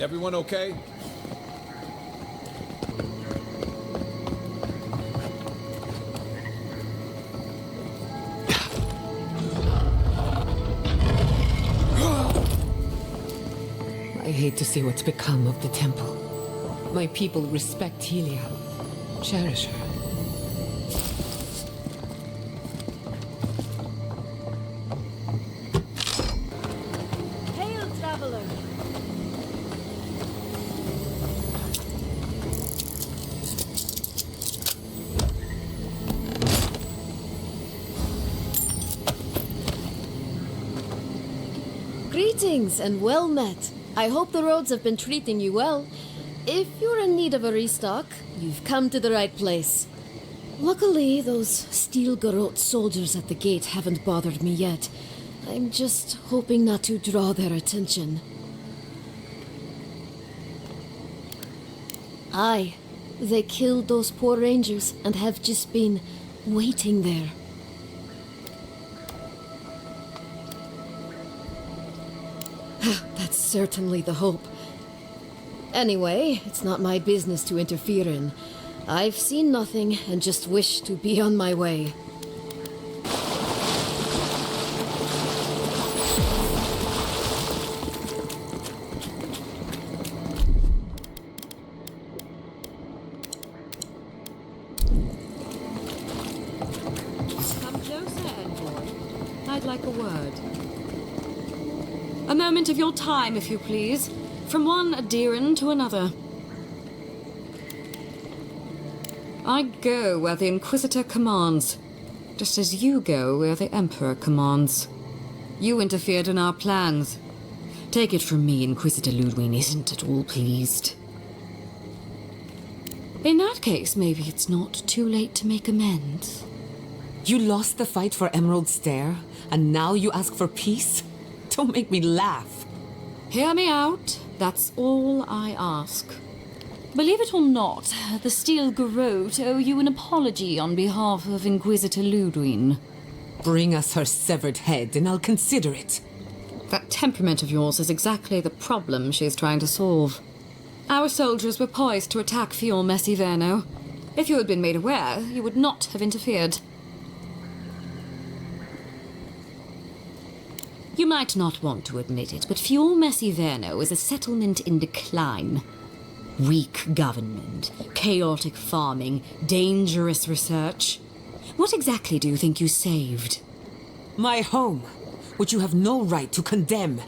Everyone okay? I hate to see what's become of the temple. My people respect Helia, cherish her. Hail, traveler! Greetings and well met. I hope the roads have been treating you well. If you're in need of a restock, you've come to the right place. Luckily, those steel garrote soldiers at the gate haven't bothered me yet. I'm just hoping not to draw their attention. Aye, they killed those poor rangers and have just been waiting there. That's certainly the hope. Anyway, it's not my business to interfere in. I've seen nothing and just wish to be on my way. Come closer, envoy. I'd like a word. A moment of your time, if you please. From one adherent to another. I go where the Inquisitor commands, just as you go where the Emperor commands. You interfered in our plans. Take it from me, Inquisitor Ludwig isn't at all pleased. In that case, maybe it's not too late to make amends. You lost the fight for Emerald Stair, and now you ask for peace? Don't make me laugh. Hear me out. That's all I ask. Believe it or not, the Steel Garrote owe you an apology on behalf of Inquisitor Ludwig. Bring us her severed head, and I'll consider it. That temperament of yours is exactly the problem she's trying to solve. Our soldiers were poised to attack Fior Messiverno. If you had been made aware, you would not have interfered. You might not want to admit it, but Fior Messiverno is a settlement in decline. Weak government, chaotic farming, dangerous research. What exactly do you think you saved? My home, which you have no right to condemn.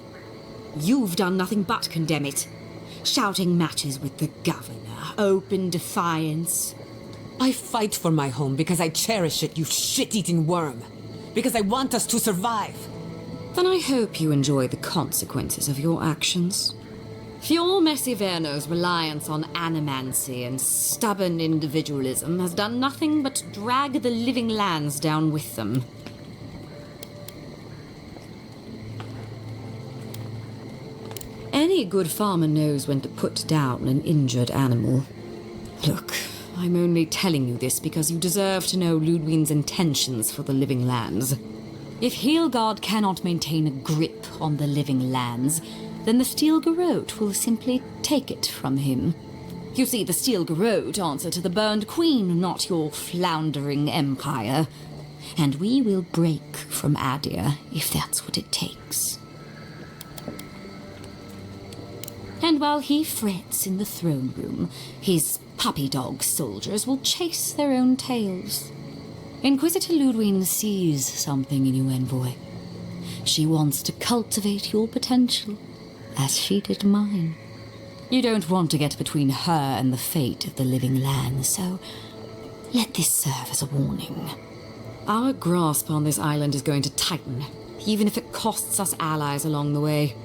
You've done nothing but condemn it. Shouting matches with the governor, open defiance. I fight for my home because I cherish it, you shit-eating worm. Because I want us to survive. Then I hope you enjoy the consequences of your actions. Fior Messiverno's reliance on animancy and stubborn individualism has done nothing but drag the living lands down with them. Any good farmer knows when to put down an injured animal. Look, I'm only telling you this because you deserve to know Ludwig's intentions for the living lands. If Heelgard cannot maintain a grip on the living lands, then the Steel Garrote will simply take it from him. You see, the Steel Garrote answer to the Burned Queen, not your floundering empire. And we will break from Adir if that's what it takes. And while he frets in the throne room, his puppy dog soldiers will chase their own tails. Inquisitor Ludwig sees something in you, envoy. She wants to cultivate your potential, as she did mine. You don't want to get between her and the fate of the living land, so let this serve as a warning. Our grasp on this island is going to tighten, even if it costs us allies along the way.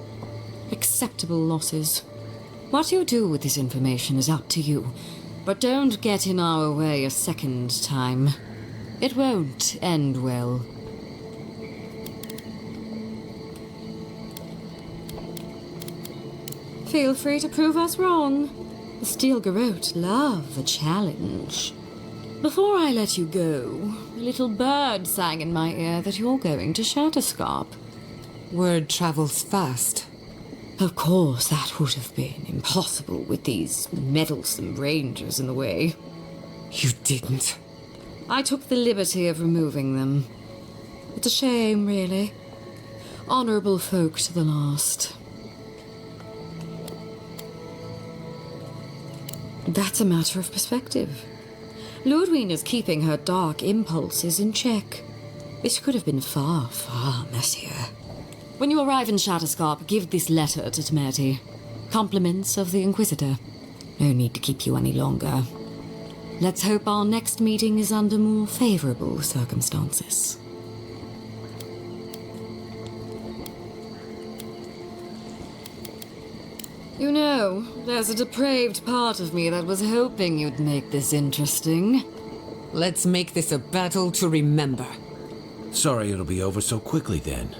Acceptable losses. What you do with this information is up to you, But don't get in our way a second time. It won't end well. Feel free to prove us wrong. The Steel Garrote love a challenge. Before I let you go, a little bird sang in my ear that you're going to Shatterscarp. Word travels fast. Of course, that would have been impossible with these meddlesome rangers in the way. You didn't. I took the liberty of removing them. It's a shame, really. Honorable folk to the last. That's a matter of perspective. Ludwig is keeping her dark impulses in check. It could have been far, far messier. When you arrive in Shatterscarp, give this letter to Temerity. Compliments of the Inquisitor. No need to keep you any longer. Let's hope our next meeting is under more favorable circumstances. You know, there's a depraved part of me that was hoping you'd make this interesting. Let's make this a battle to remember. Sorry it'll be over so quickly then.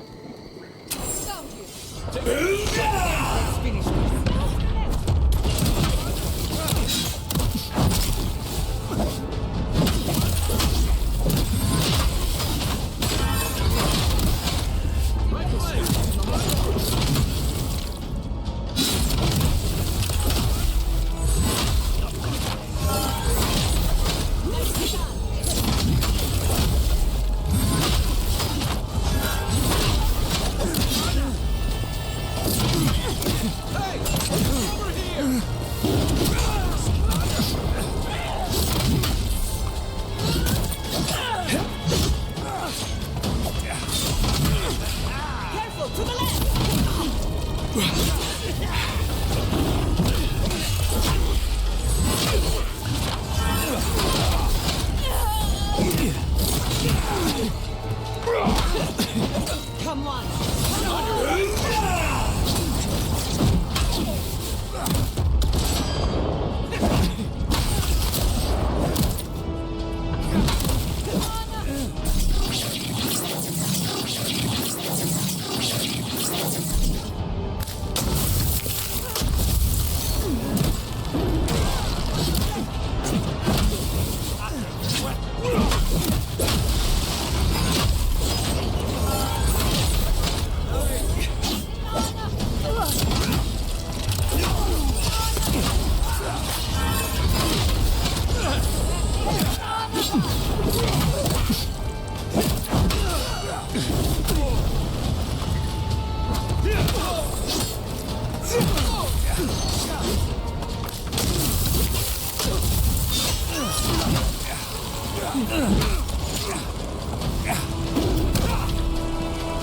Let's finish this. Come on!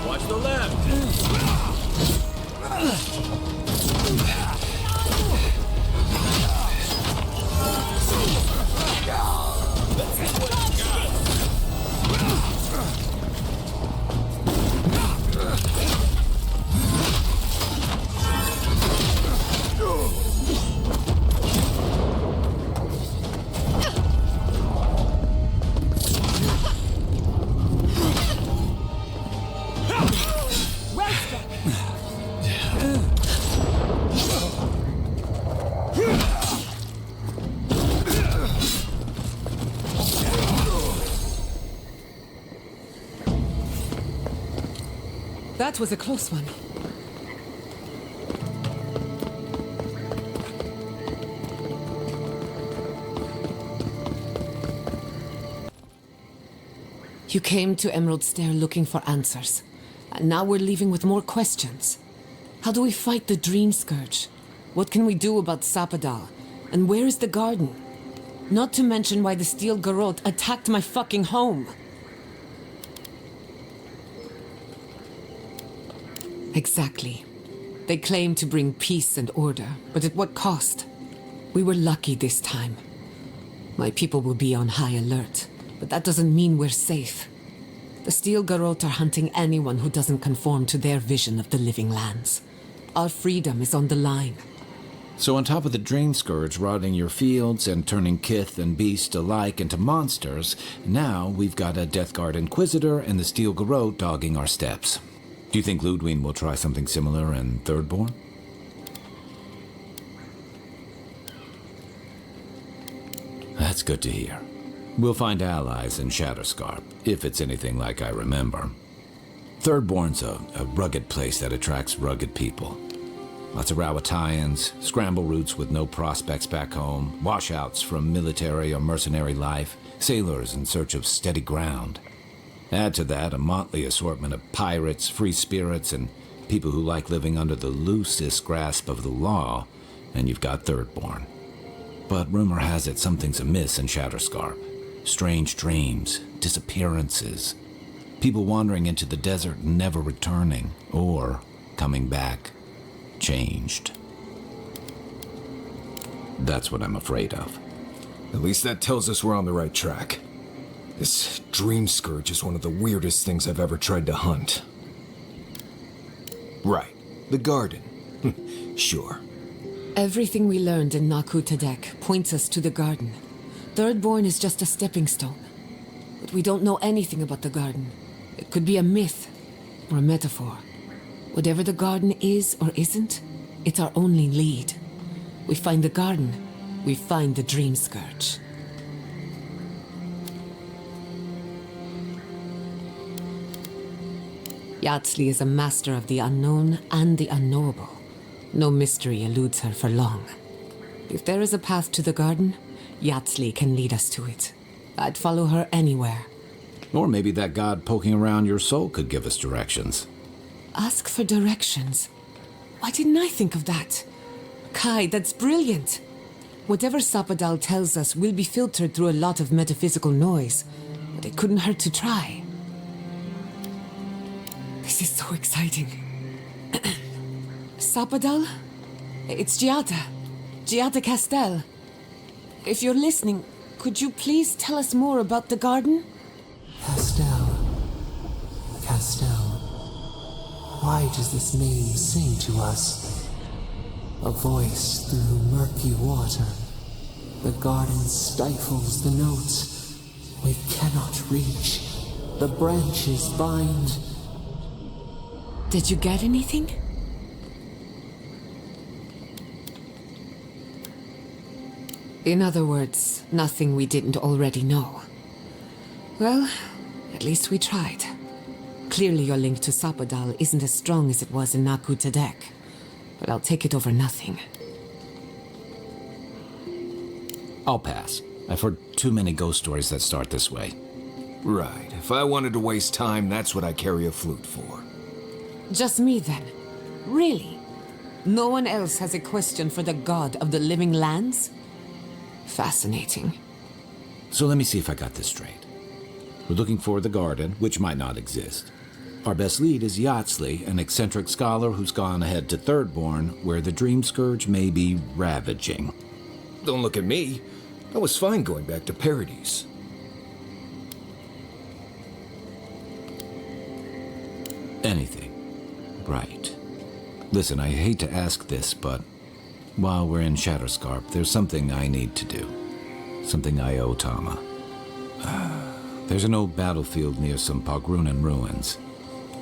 Watch the left! That was a close one. You came to Emerald Stair looking for answers, and now we're leaving with more questions. How do we fight the Dream Scourge? What can we do about Sapadal? And where is the garden? Not to mention why the Steel Garrote attacked my fucking home. Exactly. They claim to bring peace and order, but at what cost? We were lucky this time. My people will be on high alert, but that doesn't mean we're safe. The Steel Garrote are hunting anyone who doesn't conform to their vision of the living lands. Our freedom is on the line. So on top of the Dream Scourge rotting your fields and turning kith and beast alike into monsters, now we've got a Death Guard Inquisitor and the Steel Garrote dogging our steps. Do you think Ludwig will try something similar in Thirdborn? That's good to hear. We'll find allies in Shatterscarp, if it's anything like I remember. Thirdborn's a rugged place that attracts rugged people. Lots of Rawatayans, scramble routes with no prospects back home, washouts from military or mercenary life, sailors in search of steady ground. Add to that a motley assortment of pirates, free spirits, and people who like living under the loosest grasp of the law, and you've got Thirdborn. But rumor has it something's amiss in Shatterscarp. Strange dreams, disappearances, people wandering into the desert and never returning, or coming back changed. That's what I'm afraid of. At least that tells us we're on the right track. This Dream Scourge is one of the weirdest things I've ever tried to hunt. Right, the garden. Sure. Everything we learned in Naku Tadek points us to the garden. Thirdborn is just a stepping stone. But we don't know anything about the garden. It could be a myth or a metaphor. Whatever the garden is or isn't, it's our only lead. We find the garden, we find the Dream Scourge. Yatsley is a master of the unknown and the unknowable. No mystery eludes her for long. If there is a path to the garden, Yatsley can lead us to it. I'd follow her anywhere. Or maybe that god poking around your soul could give us directions. Ask for directions. Why didn't I think of that? Kai, that's brilliant. Whatever Sapadal tells us will be filtered through a lot of metaphysical noise, but it couldn't hurt to try. This is so exciting. Sapadal? It's Giada Castel. If you're listening, could you please tell us more about the garden? Castel. Why does this name sing to us? A voice through murky water. The garden stifles the notes. We cannot reach. The branches bind. Did you get anything? In other words, nothing we didn't already know. Well, at least we tried. Clearly your link to Sapadal isn't as strong as it was in Naku Tadek, but I'll take it over nothing. I'll pass. I've heard too many ghost stories that start this way. Right. If I wanted to waste time, that's what I carry a flute for. Just me then? Really? No one else has a question for the god of the living lands? Fascinating. So let me see if I got this straight. We're looking for the garden, which might not exist. Our best lead is Yatsley, an eccentric scholar who's gone ahead to Thirdborn, where the Dream Scourge may be ravaging. Don't look at me. I was fine going back to Paradise. Anything. Right. Listen, I hate to ask this, but while we're in Shatterscarp, there's something I need to do. Something I owe Tama. There's an old battlefield near some Pogrunan ruins.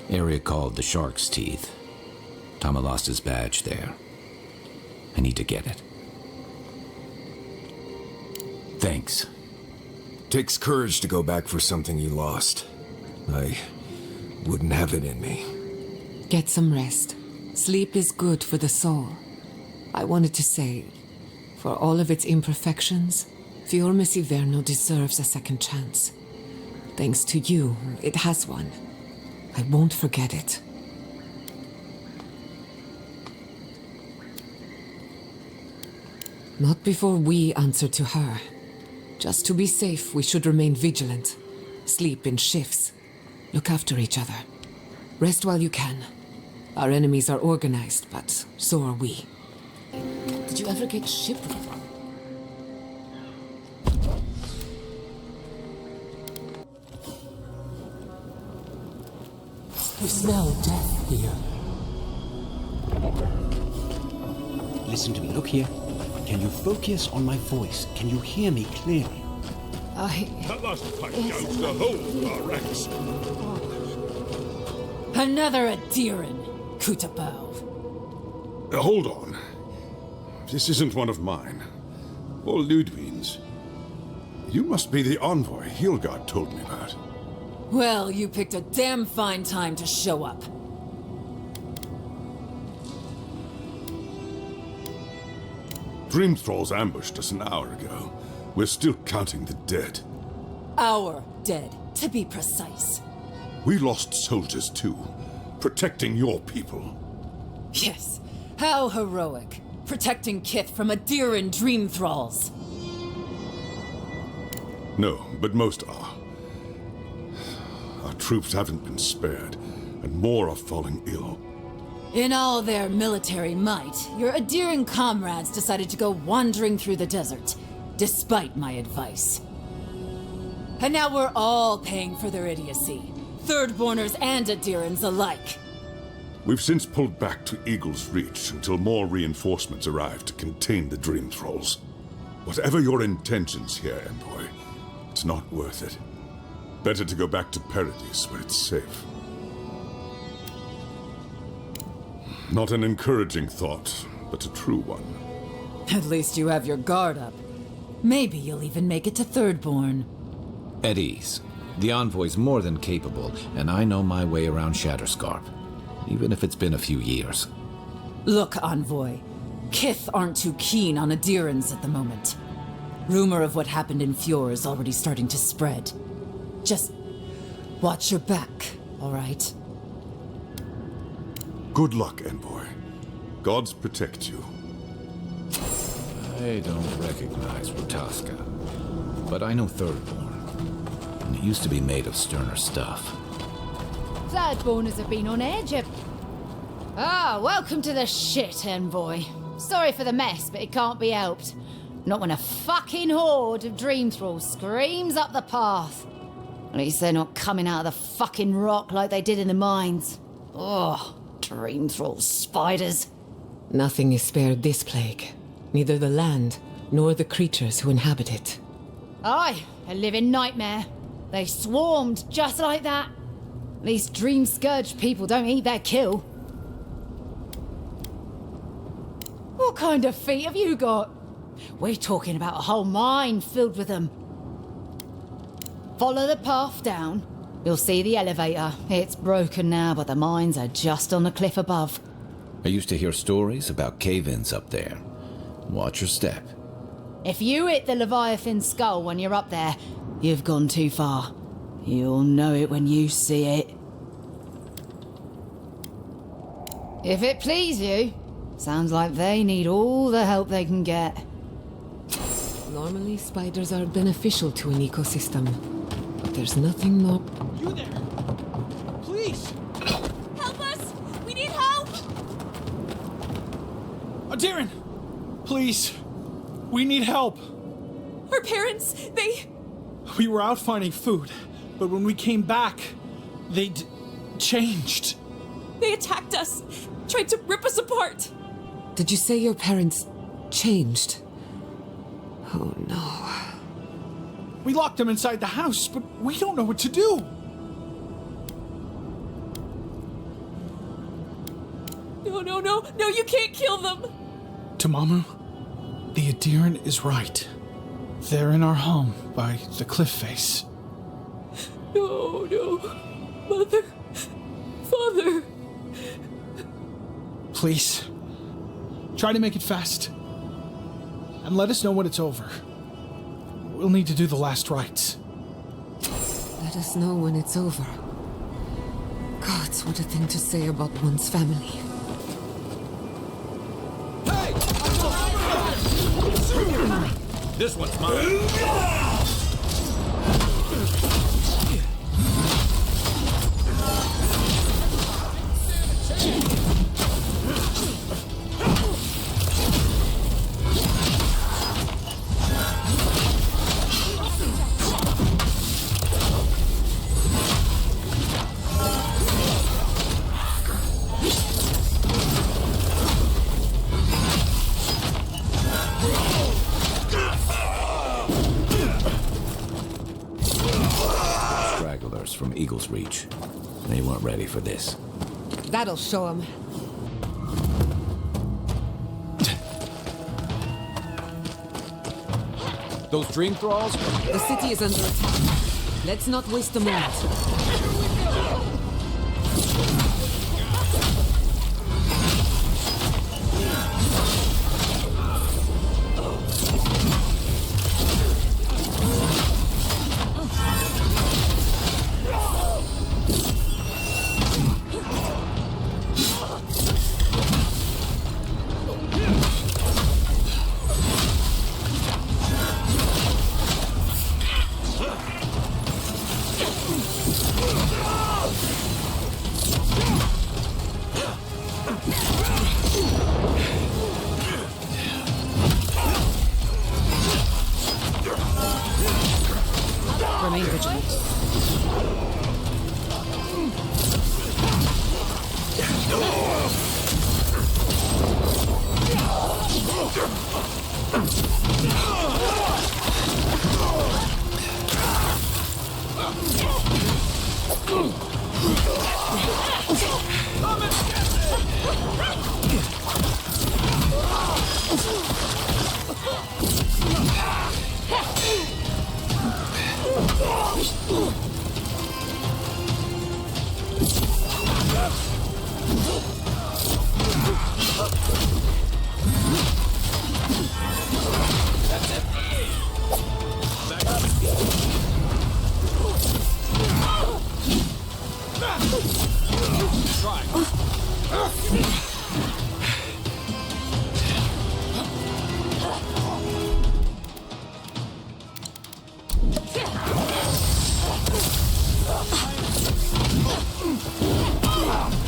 Area called the Shark's Teeth. Tama lost his badge there. I need to get it. Thanks. Takes courage to go back for something you lost. I wouldn't have it in me. Get some rest. Sleep is good for the soul. I wanted to say, for all of its imperfections, Fiorme Siverno deserves a second chance. Thanks to you, it has one. I won't forget it. Not before we answer to her. Just to be safe, we should remain vigilant. Sleep in shifts. Look after each other. Rest while you can. Our enemies are organized, but so are we. Did you ever get shipwrecked? You smell death here. listen to me. Look here. Can you focus on my voice? Can you hear me clearly? That last fight gouged the whole of our ranks. Another Adiran, Kutabov. Hold on. This isn't one of mine. Or Ludwig's. You must be the envoy Hilgard told me about. Well, you picked a damn fine time to show up. Dream Thralls ambushed us an hour ago. We're still counting the dead. Our dead, to be precise. We lost soldiers too, protecting your people. Yes, how heroic. Protecting Kith from Adiran dream thralls. No, but most are. Our troops haven't been spared, and more are falling ill. In all their military might, your Adiran comrades decided to go wandering through the desert, despite my advice. And now we're all paying for their idiocy, Thirdborners and Adirans alike. We've since pulled back to Eagle's Reach until more reinforcements arrive to contain the Dream Thralls. Whatever your intentions here, Envoy, it's not worth it. Better to go back to Paradise where it's safe. Not an encouraging thought, but a true one. At least you have your guard up. Maybe you'll even make it to Thirdborn. At ease. The envoy's more than capable, and I know my way around Shatterscarp, even if it's been a few years. Look, Envoy. Kith aren't too keen on Adirans at the moment. Rumor of what happened in Fjord is already starting to spread. Just watch your back, all right? Good luck, Envoy. Gods protect you. I don't recognize Rutaska, but I know Thirdborn. And it used to be made of sterner stuff. Thirdborners have been on edge. Welcome to the shit, Envoy. Sorry for the mess, but it can't be helped. Not when a fucking horde of dream thralls screams up the path. At least they're not coming out of the fucking rock like they did in the mines. Oh, dream thrall spiders. Nothing is spared this plague. Neither the land, nor the creatures who inhabit it. Aye, a living nightmare. They swarmed just like that. At least dream scourge people don't eat their kill. What kind of feet have you got? We're talking about a whole mine filled with them. Follow the path down. You'll see the elevator. It's broken now, but the mines are just on the cliff above. I used to hear stories about cave-ins up there. Watch your step. If you hit the Leviathan skull when you're up there, you've gone too far. You'll know it when you see it. If it please you, sounds like they need all the help they can get. Normally, spiders are beneficial to an ecosystem. But there's nothing more... You there! Please! Help us! We need help! Darren! Please! We need help! Our parents, We were out finding food, but when we came back, they changed. They attacked us! Tried to rip us apart! Did you say your parents changed? Oh no. We locked them inside the house, but we don't know what to do. No, you can't kill them! Tamamu, the Adiran is right. They're in our home by the cliff face. No. Mother. Father. Please, try to make it fast. And let us know when it's over. We'll need to do the last rites. Let us know when it's over. Gods, what a thing to say about one's family. This one's mine. travelers from Eagle's Reach. They weren't ready for this. That'll show them. Those dream thralls? The city is under attack. Let's not waste a moment. Remain vigilant.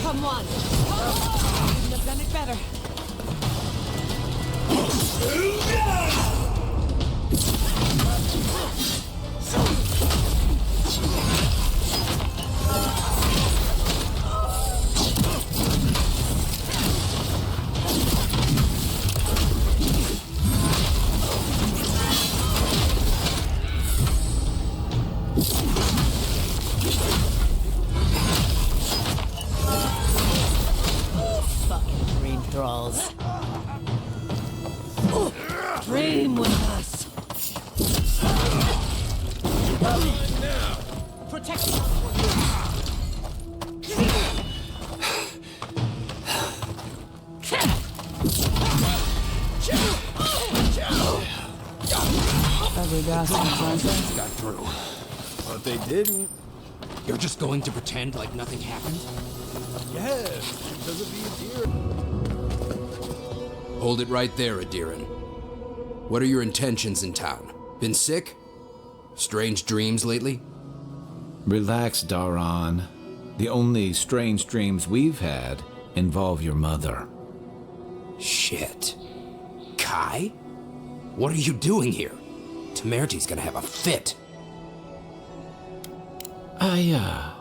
Come on. Couldn't have done it better. Fucking dream thralls. Dream with us. Got through. But they didn't. You're just going to pretend like nothing happened? Yes, because of the Adir. Hold it right there, Adiran. What are your intentions in town? Been sick? Strange dreams lately? Relax, Daran. The only strange dreams we've had involve your mother. Shit. Kai? What are you doing here? Temerty's gonna have a fit. I,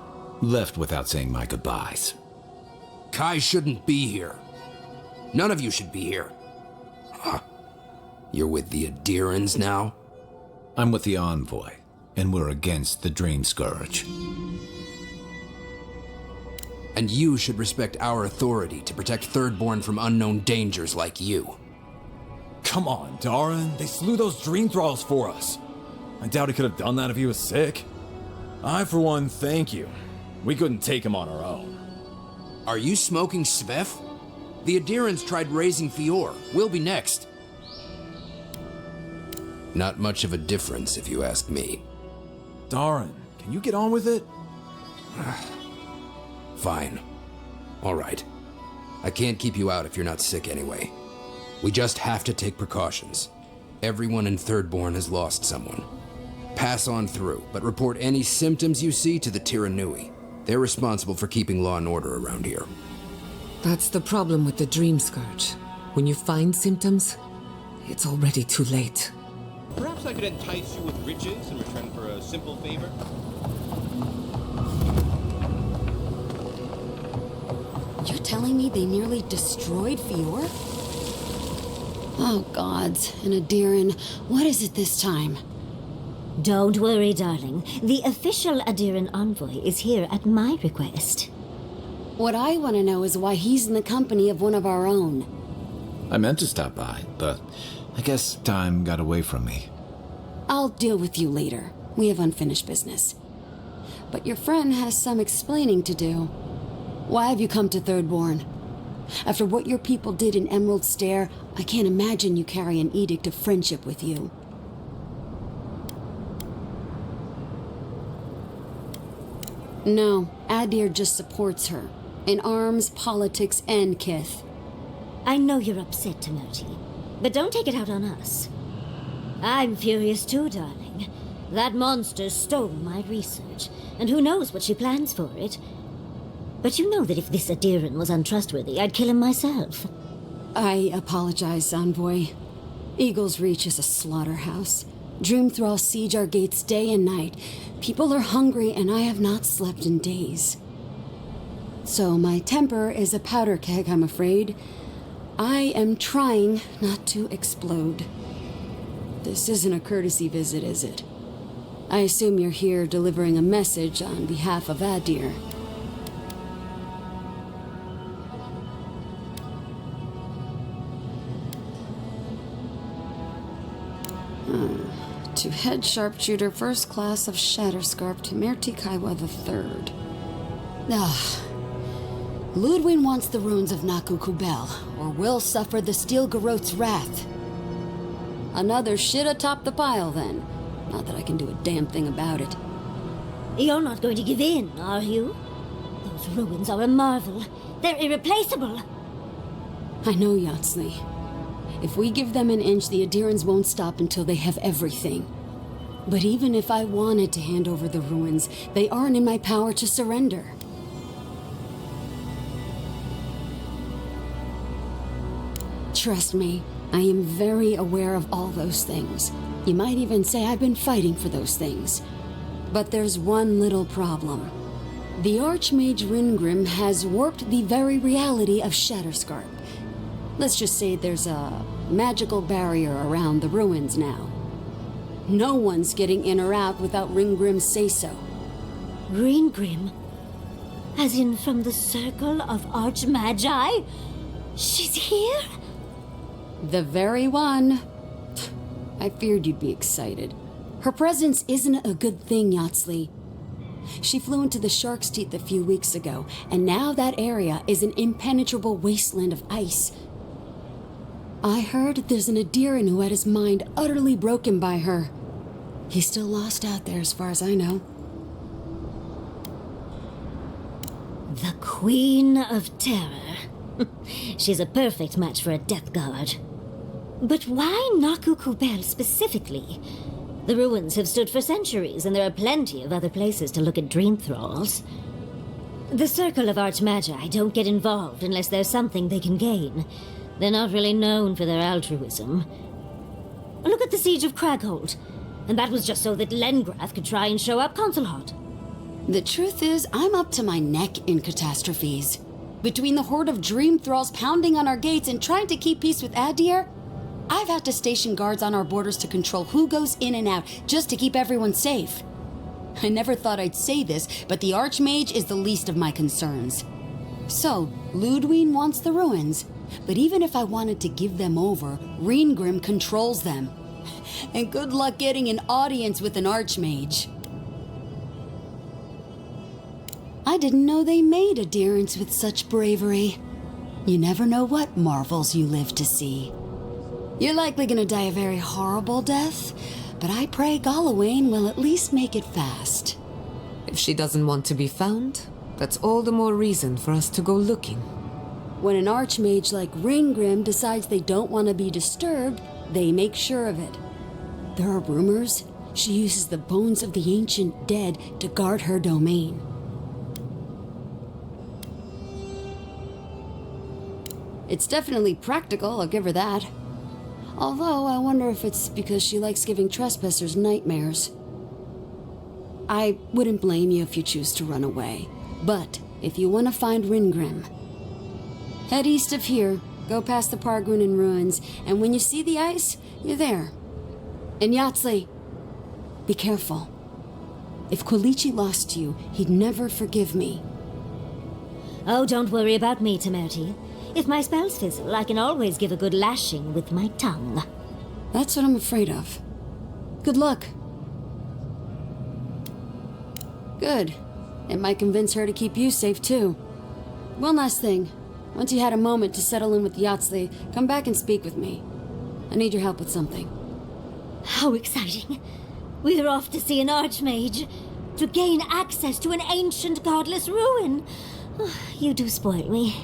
left without saying my goodbyes. Kai shouldn't be here. None of you should be here. Huh. You're with the Adirans now? I'm with the Envoy, and we're against the Dream Scourge. And you should respect our authority to protect Thirdborn from unknown dangers like you. Come on, Daran. They slew those dream thralls for us. I doubt he could have done that if he was sick. I, for one, thank you. We couldn't take him on our own. Are you smoking Svef? The Adirans tried raising Fior. We'll be next. Not much of a difference, if you ask me. Daran, can you get on with it? Fine. All right. I can't keep you out if you're not sick anyway. We just have to take precautions. Everyone in Thirdborn has lost someone. Pass on through, but report any symptoms you see to the Tiranui. They're responsible for keeping law and order around here. That's the problem with the Dream Scourge. When you find symptoms, it's already too late. Perhaps I could entice you with riches in return for a simple favor? You're telling me they nearly destroyed Fior? Oh, gods. And Adiran, what is it this time? Don't worry, darling. The official Adiran envoy is here at my request. What I want to know is why he's in the company of one of our own. I meant to stop by, but I guess time got away from me. I'll deal with you later. We have unfinished business. But your friend has some explaining to do. Why have you come to Thirdborn? After what your people did in Emerald Stair, I can't imagine you carry an edict of friendship with you. No, Adir just supports her. In arms, politics, and kith. I know you're upset, Timothy, but don't take it out on us. I'm furious too, darling. That monster stole my research, and who knows what she plans for it. But you know that if this Adiran was untrustworthy, I'd kill him myself. I apologize, Envoy. Eagle's Reach is a slaughterhouse. Dreamthrall siege our gates day and night. People are hungry, and I have not slept in days. So my temper is a powder keg, I'm afraid. I am trying not to explode. This isn't a courtesy visit, is it? I assume you're here delivering a message on behalf of Adir. To head sharpshooter first class of Shatterscarp to Mertikaiwa III. Ludwin wants the ruins of Naku Kubel, or will suffer the Steel Garot's wrath. Another shit atop the pile, then. Not that I can do a damn thing about it. You're not going to give in, are you? Those ruins are a marvel. They're irreplaceable. I know, Yatsley. If we give them an inch, the Adirans won't stop until they have everything. But even if I wanted to hand over the ruins, they aren't in my power to surrender. Trust me, I am very aware of all those things. You might even say I've been fighting for those things. But there's one little problem. The Archmage Ringrim has warped the very reality of Shatterscarp. Let's just say there's a magical barrier around the ruins now. No one's getting in or out without Ringgrim's say-so. Ringgrim? As in from the Circle of Archmagi? She's here? The very one. I feared you'd be excited. Her presence isn't a good thing, Yatsley. She flew into the Shark's Teeth a few weeks ago, and now that area is an impenetrable wasteland of ice. I heard there's an Adiran who had his mind utterly broken by her. He's still lost out there as far as I know. The Queen of Terror. She's a perfect match for a Death Guard. But why Naku Kubel specifically? The ruins have stood for centuries, and there are plenty of other places to look at dream thralls. The Circle of Archmagi don't get involved unless there's something they can gain. They're not really known for their altruism. Look at the Siege of Craghold. And that was just so that Lengrath could try and show up Consulhot. The truth is, I'm up to my neck in catastrophes. Between the horde of dream thralls pounding on our gates and trying to keep peace with Adir, I've had to station guards on our borders to control who goes in and out, just to keep everyone safe. I never thought I'd say this, but the Archmage is the least of my concerns. So, Ludwin wants the ruins, but even if I wanted to give them over, Ringrim controls them. And good luck getting an audience with an Archmage. I didn't know they made adherents with such bravery. You never know what marvels you live to see. You're likely gonna die a very horrible death, but I pray Galawain will at least make it fast. If she doesn't want to be found, that's all the more reason for us to go looking. When an Archmage like Ringgrim decides they don't want to be disturbed, they make sure of it. There are rumors she uses the bones of the ancient dead to guard her domain. It's definitely practical, I'll give her that. Although, I wonder if it's because she likes giving trespassers nightmares. I wouldn't blame you if you choose to run away. But, if you want to find Ringrim, head east of here, go past the Pargunin ruins, and when you see the ice, you're there. And Yatsley, Be careful. If Quilici lost you, he'd never forgive me. Oh, don't worry about me, Temerity. If my spells fizzle, I can always give a good lashing with my tongue. That's what I'm afraid of. Good luck. Good. It might convince her to keep you safe, too. One last thing. Once you had a moment to settle in with Yatsley, come back and speak with me. I need your help with something. How exciting. We're off to see an archmage. To gain access to an ancient godless ruin. You do spoil me.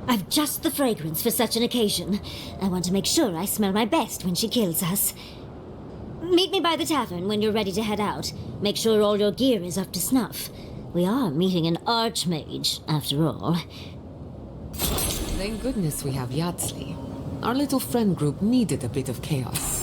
I've just the fragrance for such an occasion. I want to make sure I smell my best when she kills us. Meet me by the tavern when you're ready to head out. Make sure all your gear is up to snuff. We are meeting an archmage, after all. Thank goodness we have Yatsley. Our little friend group needed a bit of chaos.